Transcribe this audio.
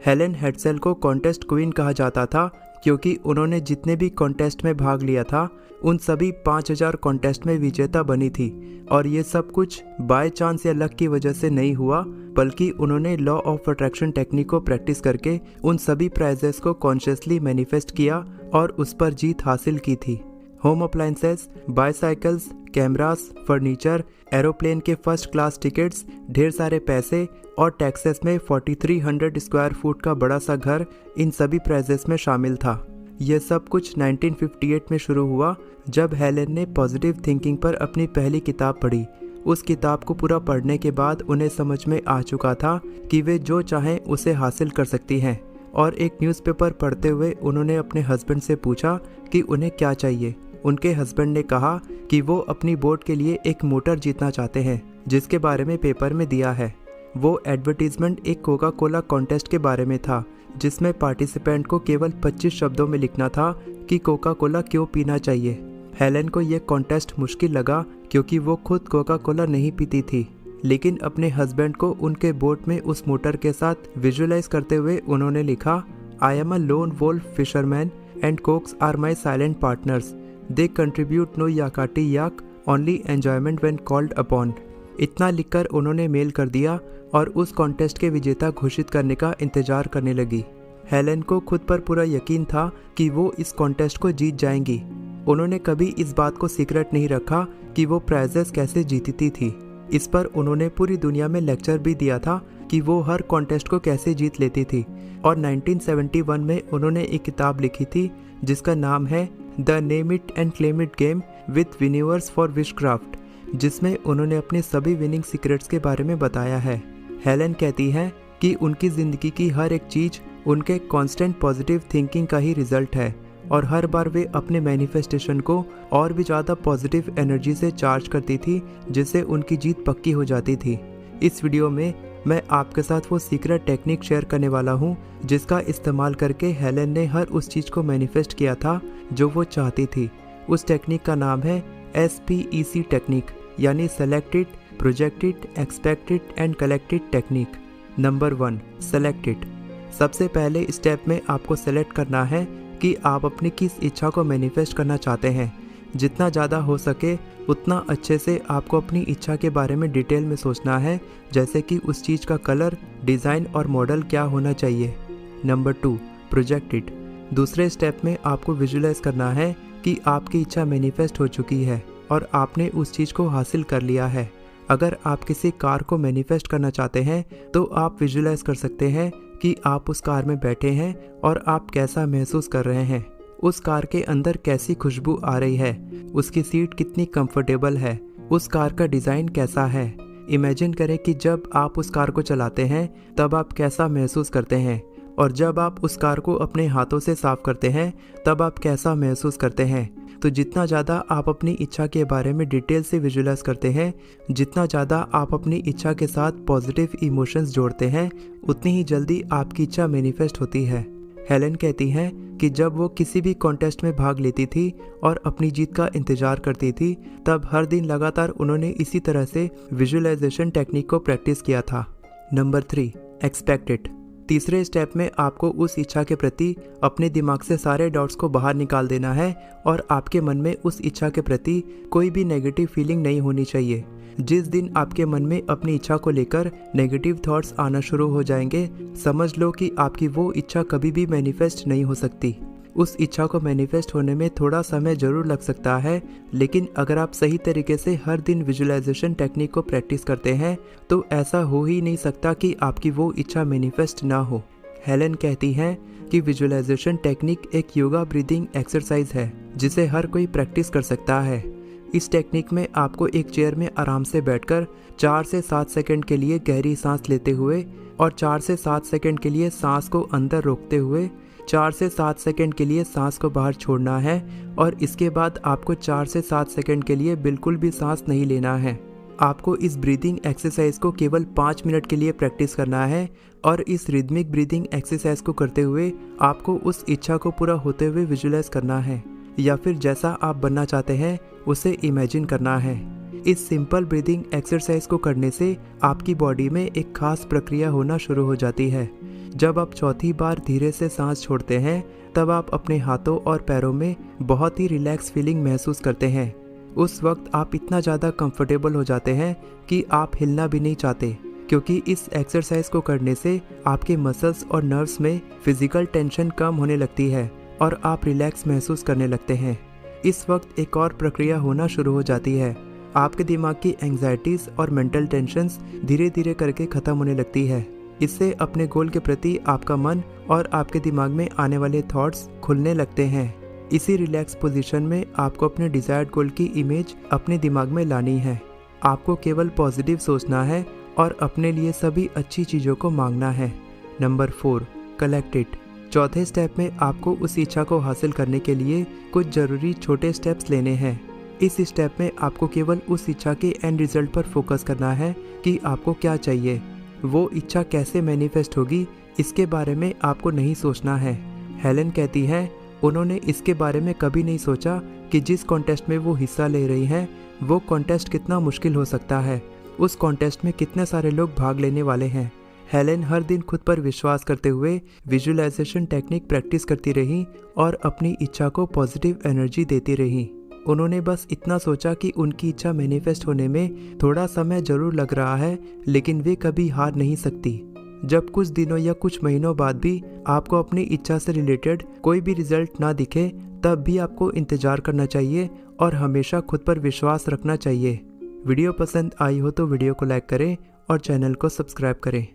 Helen हेड्सेल को contest queen कहा जाता था क्योंकि उन्होंने जितने भी कॉन्टेस्ट में भाग लिया था उन सभी 5000 कॉन्टेस्ट में विजेता बनी थी। और ये सब कुछ बाय चांस या लक की वजह से नहीं हुआ, बल्कि उन्होंने लॉ ऑफ अट्रैक्शन टेक्निक को प्रैक्टिस करके उन सभी प्राइजेस को कॉन्शियसली मैनिफेस्ट किया और उस पर जीत हासिल की थी। Home appliances, bicycles, cameras, furniture, aeroplane के फर्स्ट क्लास टिकट्स, ढेर सारे पैसे और टेक्सास में 4300 स्क्वायर फुट का बड़ा सा घर इन सभी प्राइजेस में शामिल था। यह सब कुछ 1958 में शुरू हुआ जब हेलेन ने पॉजिटिव थिंकिंग पर अपनी पहली किताब पढ़ी। उस किताब को पूरा पढ़ने के बाद उन्हें समझ में आ चुका था कि वे जो चाहें उसे हासिल कर सकती हैं। और एक न्यूज़पेपर पढ़ते हुए उन्होंने अपने हस्बैंड से पूछा कि उन्हें क्या चाहिए। उनके हस्बैंड ने कहा कि वो अपनी बोट के लिए एक मोटर जीतना चाहते हैं जिसके बारे में पेपर में दिया है। वो एडवर्टीजमेंट एक कोका कोला कॉन्टेस्ट के बारे में था जिसमें पार्टिसिपेंट को केवल 25 शब्दों में लिखना था कि कोका कोला क्यों पीना चाहिए। हेलेन को यह कॉन्टेस्ट मुश्किल लगा क्योंकि वो खुद कोका कोला नहीं पीती थी, लेकिन अपने हस्बैंड को उनके बोट में उस मोटर के साथ विजुअलाइज करते हुए उन्होंने लिखा, I am a lone wolf fisherman and cocks are my silent partners, they contribute no yakety yak, only enjoyment when called upon. इतना लिखकर उन्होंने मेल कर दिया और उस कॉन्टेस्ट के विजेता घोषित करने का इंतजार करने लगी। हेलेन को खुद पर पूरा यकीन था कि वो इस कॉन्टेस्ट को जीत जाएंगी। उन्होंने कभी इस बात को सीक्रेट नहीं रखा कि वो प्राइजेस कैसे जीतती थी। इस पर उन्होंने पूरी दुनिया में लेक्चर भी दिया था कि वो हर कॉन्टेस्ट को कैसे जीत लेती थी। और 1971 में उन्होंने एक किताब लिखी थी जिसका नाम है the name it and claim it game with universe for witchcraft, जिसमें उन्होंने अपने सभी विनिंग सीक्रेट्स के बारे में बताया है। हेलेन कहती हैं कि उनकी ज़िंदगी की हर एक चीज़ उनके कांस्टेंट पॉजिटिव थिंकिंग का ही रिजल्ट है और हर बार वे अपने मैनिफेस्टेशन को और भी ज़्यादा पॉजिटिव एनर्जी से चार्ज करती थी जिससे उनकी जीत पक्की हो जाती थी। इस वीडियो में मैं आपके साथ वो सीक्रेट टेक्निक शेयर करने वाला हूँ जिसका इस्तेमाल करके हेलेन ने हर उस चीज़ को मैनिफेस्ट किया था जो वो चाहती थी। उस टेक्निक का नाम है SPEC टेक्निक, यानी selected, projected, expected and collected technique. Number 1, selected. सबसे पहले स्टेप में आपको सेलेक्ट करना है कि आप अपनी किस इच्छा को मैनिफेस्ट करना चाहते हैं। जितना ज़्यादा हो सके उतना अच्छे से आपको अपनी इच्छा के बारे में डिटेल में सोचना है, जैसे कि उस चीज़ का कलर, डिज़ाइन और मॉडल क्या होना चाहिए। Number 2, projected. दूसरे स्टेप में आपको विजुअलाइज करना है कि आपकी इच्छा मैनिफेस्ट हो चुकी है और आपने उस चीज़ को हासिल कर लिया है। अगर आप किसी कार को मैनिफेस्ट करना चाहते हैं तो आप विजुअलाइज कर सकते हैं कि आप उस कार में बैठे हैं और आप कैसा महसूस कर रहे हैं। उस कार के अंदर कैसी खुशबू आ रही है, उसकी सीट कितनी कंफर्टेबल है, उस कार का डिज़ाइन कैसा है। इमेजिन करें कि जब आप उस कार को चलाते हैं तब आप कैसा महसूस करते हैं और जब आप उस कार को अपने हाथों से साफ करते हैं तब आप कैसा महसूस करते हैं। तो जितना ज़्यादा आप अपनी इच्छा के बारे में डिटेल से विजुअलाइज करते हैं, जितना ज़्यादा आप अपनी इच्छा के साथ पॉजिटिव इमोशंस जोड़ते हैं, उतनी ही जल्दी आपकी इच्छा मैनिफेस्ट होती है। हेलेन कहती हैं कि जब वो किसी भी कॉन्टेस्ट में भाग लेती थी और अपनी जीत का इंतजार करती थी, तब हर दिन लगातार उन्होंने इसी तरह से विजुअलाइजेशन टेक्निक को प्रैक्टिस किया था। Number 3, expected. तीसरे स्टेप में आपको उस इच्छा के प्रति अपने दिमाग से सारे डाउट्स को बाहर निकाल देना है और आपके मन में उस इच्छा के प्रति कोई भी नेगेटिव फीलिंग नहीं होनी चाहिए। जिस दिन आपके मन में अपनी इच्छा को लेकर नेगेटिव थॉट्स आना शुरू हो जाएंगे, समझ लो कि आपकी वो इच्छा कभी भी मैनिफेस्ट नहीं हो सकती। उस इच्छा को मैनिफेस्ट होने में थोड़ा समय जरूर लग सकता है, लेकिन अगर आप सही तरीके से हर दिन विजुअलाइजेशन टेक्निक को प्रैक्टिस करते हैं तो ऐसा हो ही नहीं सकता कि आपकी वो इच्छा मैनिफेस्ट ना हो। हेलेन कहती हैं कि विजुअलाइजेशन टेक्निक एक योगा ब्रीदिंग एक्सरसाइज है जिसे हर कोई प्रैक्टिस कर सकता है। इस टेक्निक में आपको एक चेयर में आराम से बैठकर 4 से 7 सेकंड के लिए गहरी सांस लेते हुए और 4 से 7 सेकंड के लिए सांस को अंदर रोकते हुए 4 से 7 सेकंड के लिए सांस को बाहर छोड़ना है और इसके बाद आपको 4 से 7 सेकंड के लिए बिल्कुल भी सांस नहीं लेना है। आपको इस ब्रीदिंग एक्सरसाइज को केवल 5 मिनट के लिए प्रैक्टिस करना है और इस रिदमिक ब्रीदिंग एक्सरसाइज को करते हुए आपको उस इच्छा को पूरा होते हुए विजुअलाइज करना है या फिर जैसा आप बनना चाहते हैं उसे इमेजिन करना है। इस सिंपल ब्रीदिंग एक्सरसाइज को करने से आपकी बॉडी में एक खास प्रक्रिया होना शुरू हो जाती है। जब आप चौथी बार धीरे से सांस छोड़ते हैं तब आप अपने हाथों और पैरों में बहुत ही रिलैक्स फीलिंग महसूस करते हैं। उस वक्त आप इतना ज़्यादा कंफर्टेबल हो जाते हैं कि आप हिलना भी नहीं चाहते, क्योंकि इस एक्सरसाइज को करने से आपके मसल्स और नर्व्स में फिजिकल टेंशन कम होने लगती है और आप रिलैक्स महसूस करने लगते हैं। इस वक्त एक और प्रक्रिया होना शुरू हो जाती है। आपके दिमाग की एंग्जाइटीज़ और मेंटल टेंशन्स धीरे धीरे करके ख़त्म होने लगती है। इससे अपने गोल के प्रति आपका मन और आपके दिमाग में आने वाले थॉट्स खुलने लगते हैं। इसी रिलैक्स पोजीशन में आपको अपने डिज़ायर्ड गोल की इमेज अपने दिमाग में लानी है। आपको केवल पॉजिटिव सोचना है और अपने लिए सभी अच्छी चीज़ों को मांगना है। Number 4, collect it. चौथे स्टेप में आपको उस इच्छा को हासिल करने के लिए कुछ ज़रूरी छोटे स्टेप्स लेने हैं। इस स्टेप में आपको केवल उस इच्छा के एंड रिजल्ट पर फोकस करना है कि आपको क्या चाहिए। वो इच्छा कैसे मैनिफेस्ट होगी इसके बारे में आपको नहीं सोचना है। हेलेन कहती है, उन्होंने इसके बारे में कभी नहीं सोचा कि जिस कॉन्टेस्ट में वो हिस्सा ले रही हैं वो कॉन्टेस्ट कितना मुश्किल हो सकता है, उस कॉन्टेस्ट में कितने सारे लोग भाग लेने वाले हैं। हेलेन हर दिन खुद पर विश्वास करते हुए विजुअलाइजेशन टेक्निक प्रैक्टिस करती रही और अपनी इच्छा को पॉजिटिव एनर्जी देती रही। उन्होंने बस इतना सोचा कि उनकी इच्छा मैनिफेस्ट होने में थोड़ा समय जरूर लग रहा है, लेकिन वे कभी हार नहीं सकती। जब कुछ दिनों या कुछ महीनों बाद भी आपको अपनी इच्छा से रिलेटेड कोई भी रिजल्ट ना दिखे, तब भी आपको इंतज़ार करना चाहिए और हमेशा खुद पर विश्वास रखना चाहिए। वीडियो पसंद आई हो तो वीडियो को लाइक करें और चैनल को सब्सक्राइब करें।